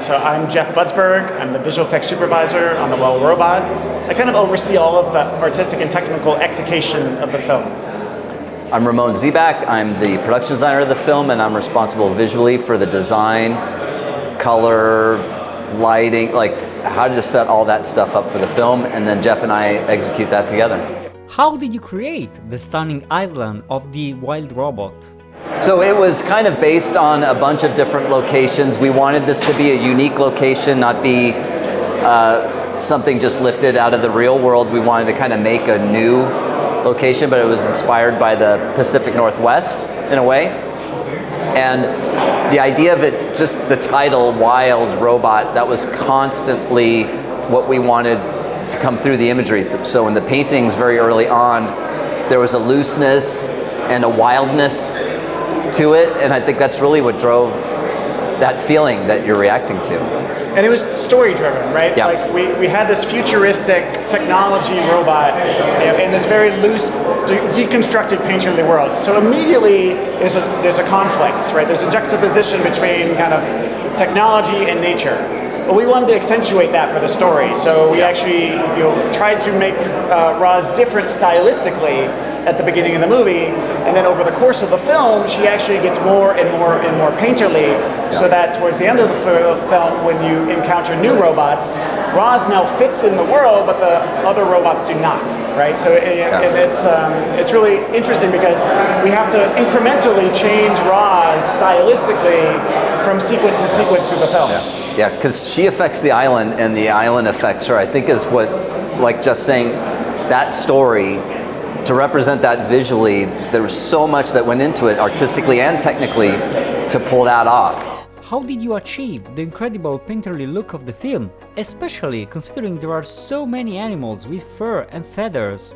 So I'm Jeff Budsberg. I'm the visual effects supervisor on the Well Robot. I kind of oversee all of the artistic and technical execution of the film. I'm Raymond Zibach. I'm the production designer of the film, and I'm responsible visually for the design, color, lighting, like how to set all that stuff up for the film, and then Jeff and I execute that together. How did you create the stunning island of the wild robot? So it was kind of based on a bunch of different locations. We wanted this to be a unique location, not be something just lifted out of the real world. We wanted to kind of make a new location, but it was inspired by the Pacific Northwest in a way. And the idea of it, just the title, Wild Robot, that was constantly what we wanted to come through the imagery. So in the paintings very early on, there was a looseness and a wildness to it, and I think that's really what drove that feeling that you're reacting to. And it was story driven, right? Yeah. Like we had this futuristic technology robot in this very loose, deconstructed painterly world. So immediately there's a conflict, right? There's a juxtaposition between kind of technology and nature. But we wanted to accentuate that for the story. So we actually tried to make Roz different stylistically at the beginning of the movie, and then over the course of the film, she actually gets more and more and more painterly, so that towards the end of the film, when you encounter new robots, Roz now fits in the world, but the other robots do not, right? So it's really interesting because we have to incrementally change Roz stylistically from sequence to sequence through the film. Yeah, because she affects the island, and the island affects her. I think is what, like just saying, that story, to represent that visually, there was so much that went into it, artistically and technically, to pull that off. How did you achieve the incredible painterly look of the film, especially considering there are so many animals with fur and feathers?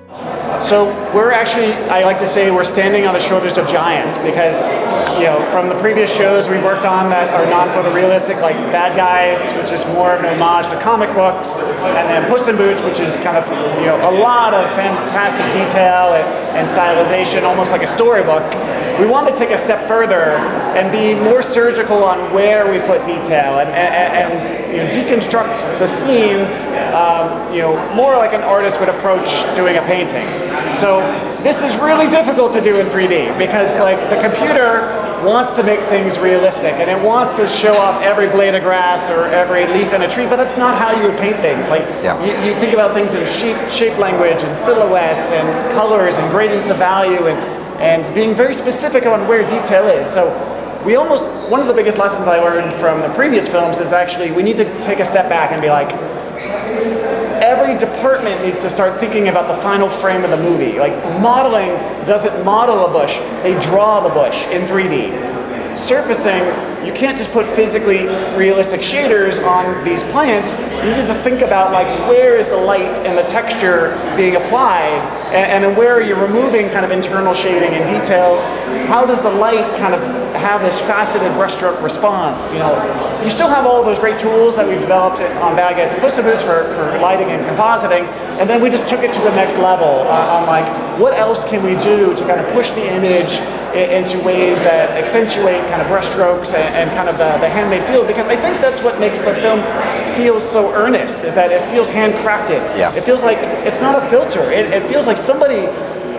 So we're actually, I like to say, we're standing on the shoulders of giants because, from the previous shows we worked on that are non-photorealistic, like Bad Guys, which is more of an homage to comic books, and then Puss in Boots, which is kind of, a lot of fantastic detail and stylization, almost like a storybook. We wanted to take a step further and be more surgical on where we put detail and deconstruct the scene, more like an artist would approach doing a painting. So this is really difficult to do in 3D because like the computer wants to make things realistic and it wants to show off every blade of grass or every leaf in a tree, but that's not how you would paint things. Like you think about things in shape language and silhouettes and colors and gradients of value and being very specific on where detail is. So one of the biggest lessons I learned from the previous films is actually we need to take a step back and be like, every department needs to start thinking about the final frame of the movie. Like modeling doesn't model a bush, they draw the bush in 3D. Surfacing, you can't just put physically realistic shaders on these plants. You need to think about like where is the light and the texture being applied, and then where are you removing kind of internal shading and details. How does the light kind of have this faceted brushstroke response? You still have all those great tools that we've developed on Bad Guys and Puss in Boots for lighting and compositing, and then we just took it to the next level on like what else can we do to kind of push the image into ways that accentuate kind of brushstrokes and kind of the handmade feel, because I think that's what makes the film feel so earnest, is that it feels handcrafted. Yeah. It feels like it's not a filter. It feels like somebody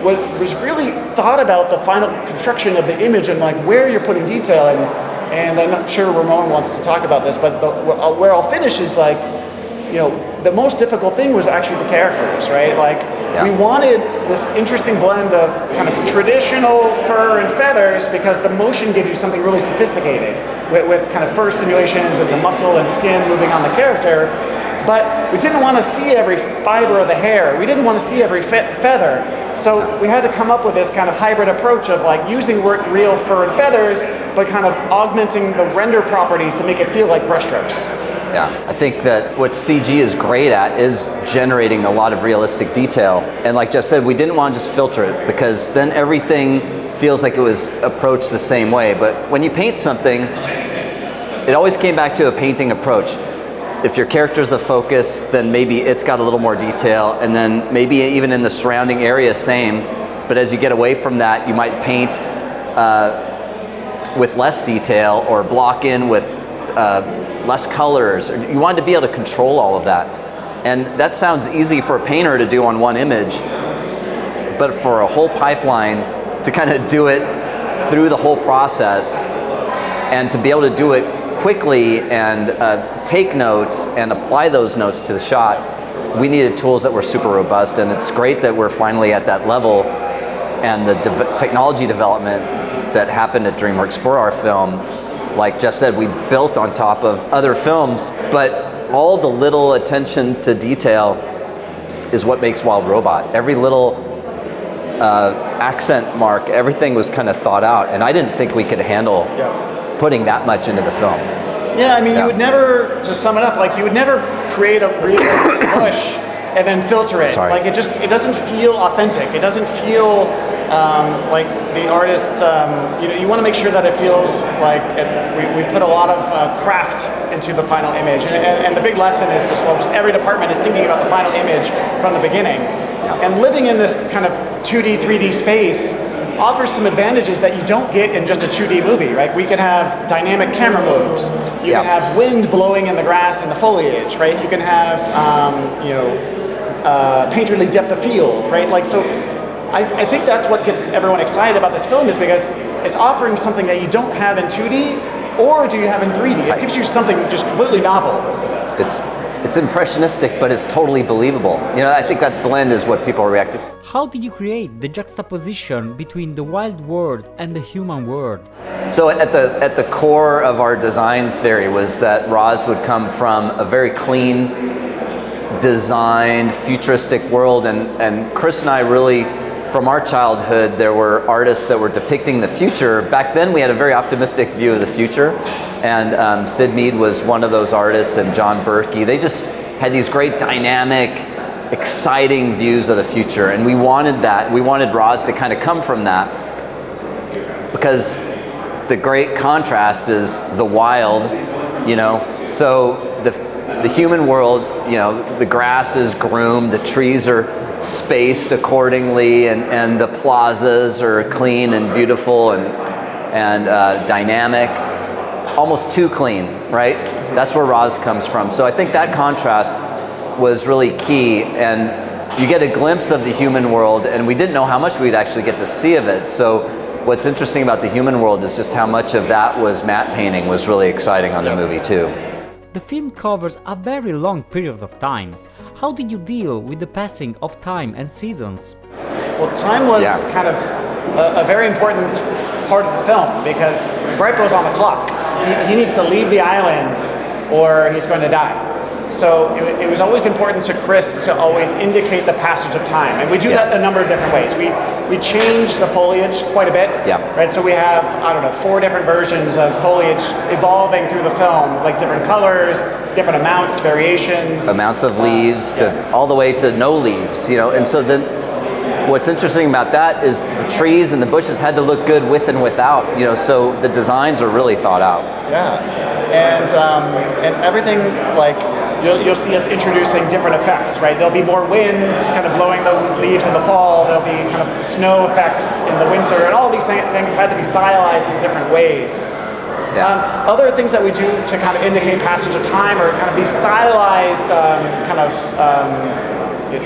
was really thought about the final construction of the image and like where you're putting detail, and I'm not sure Ramon wants to talk about this, but where I'll finish is like, the most difficult thing was actually the characters, right? Like we wanted this interesting blend of kind of traditional fur and feathers because the motion gives you something really sophisticated with kind of fur simulations and the muscle and skin moving on the character. But we didn't want to see every fiber of the hair. We didn't want to see every feather. So we had to come up with this kind of hybrid approach of like using real fur and feathers, but kind of augmenting the render properties to make it feel like brushstrokes. Yeah, I think that what CG is great at is generating a lot of realistic detail. And like Jeff said, we didn't want to just filter it because then everything feels like it was approached the same way. But when you paint something, it always came back to a painting approach. If your character's the focus, then maybe it's got a little more detail, and then maybe even in the surrounding area, same. But as you get away from that, you might paint with less detail or block in with less colors. You wanted to be able to control all of that. And that sounds easy for a painter to do on one image, but for a whole pipeline to kind of do it through the whole process and to be able to do it quickly and take notes and apply those notes to the shot, we needed tools that were super robust, and it's great that we're finally at that level, and the technology development that happened at DreamWorks for our film, like Jeff said, we built on top of other films, but all the little attention to detail is what makes Wild Robot. Every little accent mark, everything was kind of thought out, and I didn't think we could handle putting that much into the film. Yeah, I mean, you would never, to sum it up, like you would never create a really push and then filter it. Sorry. Like it doesn't feel authentic. It doesn't feel like the artist, you want to make sure that it feels like we put a lot of craft into the final image. And the big lesson is just almost every department is thinking about the final image from the beginning. Yeah. And living in this kind of 2D, 3D space offers some advantages that you don't get in just a 2D movie, right? We can have dynamic camera moves. You can have wind blowing in the grass and the foliage, right? You can have, painterly depth of field, right? Like, so I think that's what gets everyone excited about this film, is because it's offering something that you don't have in 2D, or do you have in 3D? It gives you something just completely novel. It's impressionistic, but it's totally believable. You know, I think that blend is what people react to. How did you create the juxtaposition between the wild world and the human world? So at the core of our design theory was that Roz would come from a very clean, designed, futuristic world, and Chris and I really, from our childhood, there were artists that were depicting the future. Back then we had a very optimistic view of the future, and Sid Mead was one of those artists, and John Berkey. They just had these great dynamic, exciting views of the future, and we wanted that. We wanted Roz to kind of come from that, because the great contrast is the wild, so the human world, the grass is groomed, the trees are spaced accordingly, and the plazas are clean and beautiful and dynamic, almost too clean, right? That's where Roz comes from. So I think that contrast was really key, and you get a glimpse of the human world, and we didn't know how much we'd actually get to see of it. So what's interesting about the human world is just how much of that was matte painting was really exciting on the movie too. The film covers a very long period of time. How did you deal with the passing of time and seasons? Well, time was kind of a very important part of the film, because Brightbow's on the clock. He needs to leave the island or he's going to die. So it was always important to Chris to always indicate the passage of time. And we do that a number of different ways. We change the foliage quite a bit, right? So we have, 4 different versions of foliage evolving through the film, like different colors, different amounts, variations. Amounts of leaves to all the way to no leaves, And so then what's interesting about that is the trees and the bushes had to look good with and without, so the designs are really thought out. Yeah, and everything, like, you'll see us introducing different effects, right? There'll be more winds kind of blowing the leaves in the fall, there'll be kind of snow effects in the winter, and all these things had to be stylized in different ways. Other things that we do to kind of indicate passage of time are kind of these stylized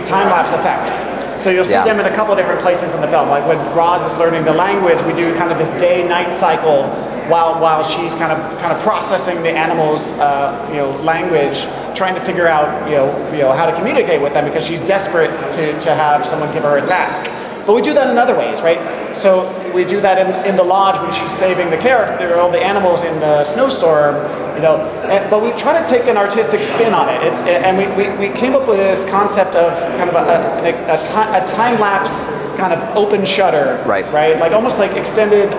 time-lapse effects. So you'll see them in a couple different places in the film. Like when Roz is learning the language, we do kind of this day-night cycle while she's kind of processing the animal's language, trying to figure out how to communicate with them, because she's desperate to have someone give her a task. But we do that in other ways, right? So we do that in the lodge when she's saving the character, all the animals in the snowstorm, but we try to take an artistic spin on it. And we came up with this concept of kind of a time-lapse kind of open shutter, right? Like almost like extended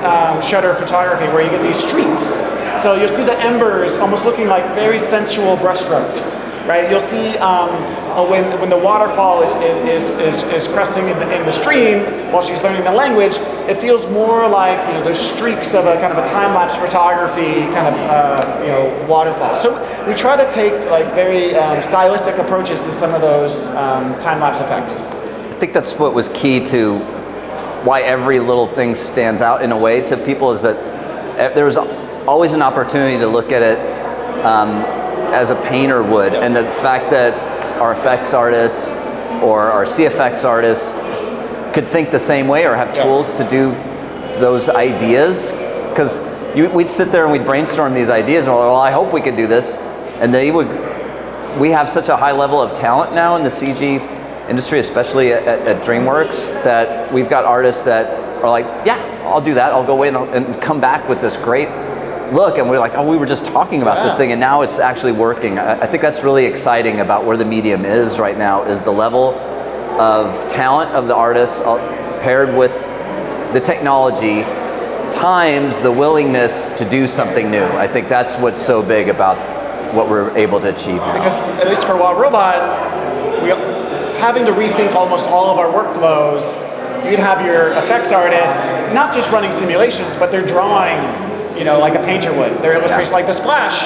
shutter photography, where you get these streaks. So you'll see the embers almost looking like very sensual brushstrokes, right? You'll see when the waterfall is cresting in the stream while she's learning the language, it feels more like there's streaks of a kind of a time-lapse photography kind of waterfall. So we try to take like very stylistic approaches to some of those time-lapse effects. I think that's what was key to why every little thing stands out in a way to people, is that there was always an opportunity to look at it as a painter would. And the fact that our effects artists or our CFX artists could think the same way or have tools to do those ideas. Because we'd sit there and we'd brainstorm these ideas and we're like, well, I hope we could do this. And we have such a high level of talent now in the CG industry, especially at DreamWorks, that we've got artists that are like, yeah, I'll do that. I'll go away and come back with this great look. And we're like, oh, we were just talking about this thing and now it's actually working. I think that's really exciting about where the medium is right now, is the level of talent of the artists paired with the technology times the willingness to do something new. I think that's what's so big about what we're able to achieve now. Because at least for Wild Robot, having to rethink almost all of our workflows, you'd have your effects artists not just running simulations, but they're drawing, like a painter would. Their illustration, like the splash,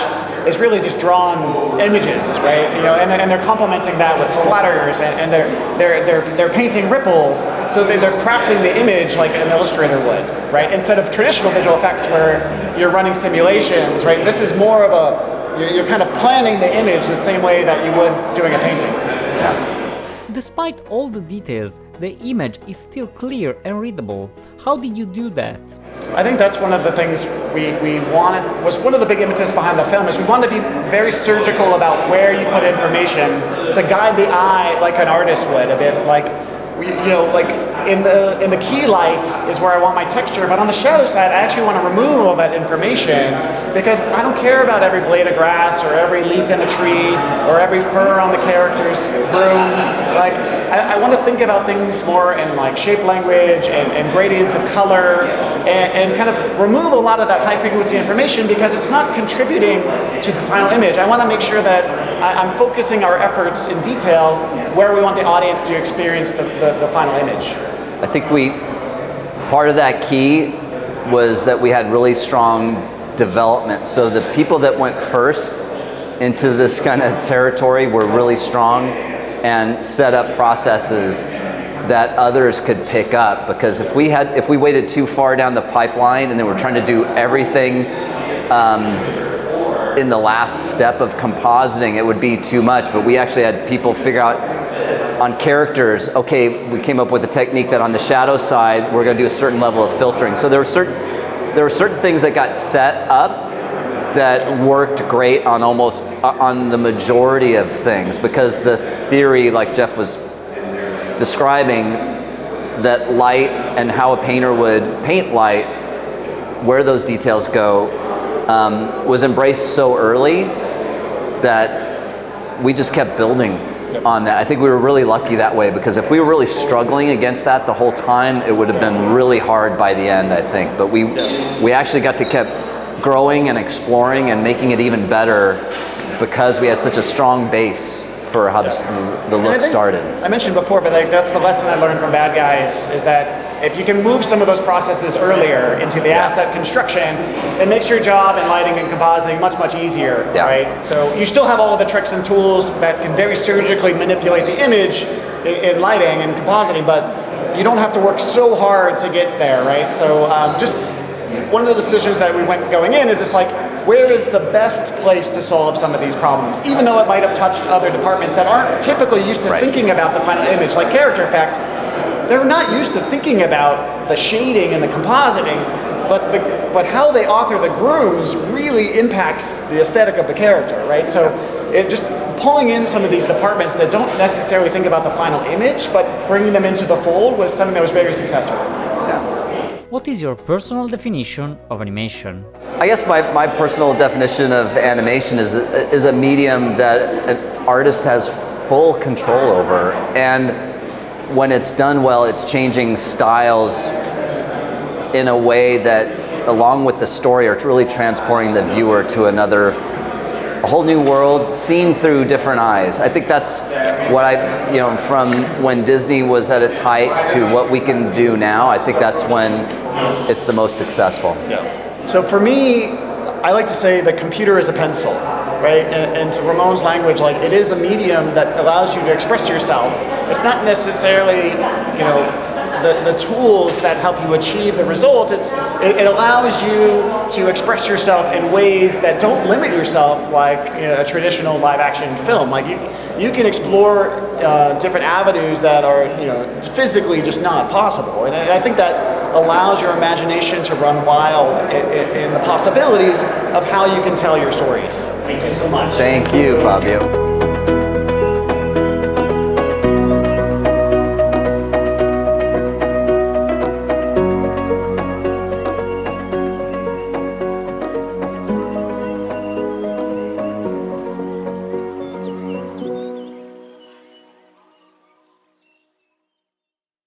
is really just drawn images, right? And they're complementing that with splatters, and they're painting ripples, so they're crafting the image like an illustrator would, right? Instead of traditional visual effects where you're running simulations, right? This is more of you're kind of planning the image the same way that you would doing a painting. Yeah. Despite all the details, the image is still clear and readable. How did you do that? I think that's one of the things we wanted, was one of the big impetus behind the film, is we wanted to be very surgical about where you put information to guide the eye like an artist would, a bit like, like in the key lights is where I want my texture, but on the shadow side, I actually want to remove all that information because I don't care about every blade of grass or every leaf in a tree or every fur on the character's broom. Like, I want to think about things more in like shape language and gradients of color and kind of remove a lot of that high frequency information because it's not contributing to the final image. I want to make sure that I'm focusing our efforts in detail where we want the audience to experience the final image. I think part of that key was that we had really strong development. So the people that went first into this kind of territory were really strong and set up processes that others could pick up. Because if we waited too far down the pipeline and then we're trying to do everything in the last step of compositing, it would be too much. But we actually had people figure out on characters, okay, we came up with a technique that on the shadow side, we're going to do a certain level of filtering. So there were certain things that got set up that worked great on the majority of things, because the theory, like Jeff was describing, that light and how a painter would paint light, where those details go, was embraced so early that we just kept building on that. I think we were really lucky that way, because if we were really struggling against that the whole time, it would have been really hard by the end, I think. But we actually got to keep growing and exploring and making it even better because we had such a strong base for how the look started. I mentioned before, but that's the lesson I learned from Bad Guys, is that if you can move some of those processes earlier into the asset construction, it makes your job in lighting and compositing much, much easier, right? So you still have all of the tricks and tools that can very surgically manipulate the image in lighting and compositing, but you don't have to work so hard to get there, right? So just one of the decisions that we went going in is just like, where is the best place to solve some of these problems? Even though it might have touched other departments that aren't typically used to thinking about the final image, like character effects, they're not used to thinking about the shading and the compositing, but how they author the grooves really impacts the aesthetic of the character, right? So it just pulling in some of these departments that don't necessarily think about the final image, but bringing them into the fold was something that was very successful. What is your personal definition of animation? I guess my personal definition of animation is a medium that an artist has full control over, and when it's done well, it's changing styles in a way that, along with the story, are really transporting the viewer to a whole new world seen through different eyes. I think that's what from when Disney was at its height to what we can do now, I think that's when it's the most successful. So for me, I like to say the computer is a pencil, right? And to Ramon's language, like, it is a medium that allows you to express yourself. It's not necessarily, the tools that help you achieve the result. It allows you to express yourself in ways that don't limit yourself like a traditional live action film. Like you can explore different avenues that are physically just not possible. And I think that allows your imagination to run wild in the possibilities of how you can tell your stories. Thank you so much. Thank you, Fabio.